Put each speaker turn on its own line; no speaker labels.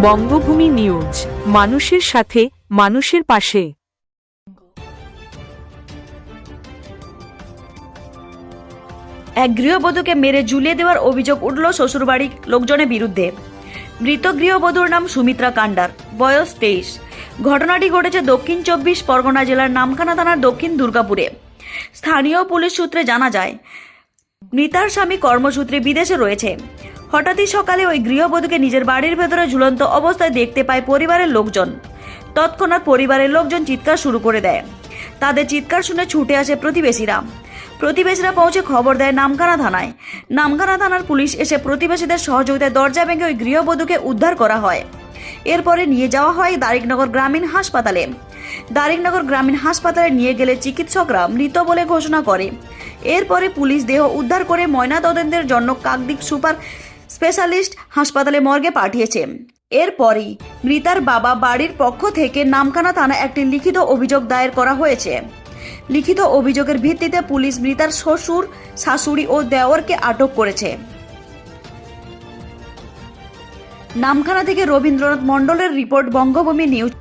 বঙ্গভূমি news, মানুষের সাথে, মানুষের পাশে।
এক গৃহবধূকে মেরে ঝুলিয়ে দেওয়ার অভিযোগ উঠল শ্বশুরবাড়ির লোকজনের বিরুদ্ধে। মৃত গৃহবধূর নাম সুমিত্রা কান্ডার, বয়স 23। ঘটনাটি ঘটেছে দক্ষিণ 24 পরগনা জেলার নামখানা থানার দক্ষিণ দুর্গাপুরে। স্থানীয় পুলিশ সূত্রে জানা যায়, মৃতার স্বামী কর্মসূত্রে বিদেশে রয়েছে। হঠাৎই সকালে ওই গৃহবধূকে নিজের বাড়ির ভেতরে ঝুলন্ত অবস্থায় দেখতে পায় পরিবারের লোকজন। তৎক্ষণাৎ পরিবারের লোকজন চিৎকার শুরু করে দেয়। তাদের চিৎকার শুনে ছুটে আসে প্রতিবেশীরা পৌঁছে খবর দেয় নামখানা থানায়। নামখানা থানার পুলিশ এসে প্রতিবেশীদের সহযোগিতায় দরজা ভেঙে ওই গৃহবধূকে উদ্ধার করা হয়। এরপরে নিয়ে যাওয়া হয় দারিকনগর গ্রামীণ হাসপাতালে। দারিকনগর গ্রামীণ হাসপাতালে নিয়ে গেলে চিকিৎসকরা মৃত বলে ঘোষণা করে। এরপরে পুলিশ দেহ উদ্ধার করে ময়নাতদন্তের জন্য কাকদ্বীপ সুপার স্পেশালিস্ট হাসপাতালে মর্গে পাঠিয়েছে। এরপরই মৃতার বাবা বাড়ির পক্ষ থেকে নামখানা থানায় একটি লিখিত অভিযোগ দায়ের করা হয়েছে। লিখিত অভিযোগের ভিত্তিতে পুলিশ মৃতার শ্বশুর, শাশুড়ি ও দেওরকে আটক করেছে। নামখানা থেকে রবীন্দ্রনাথ মণ্ডলের রিপোর্ট, বঙ্গভূমি নিউজ।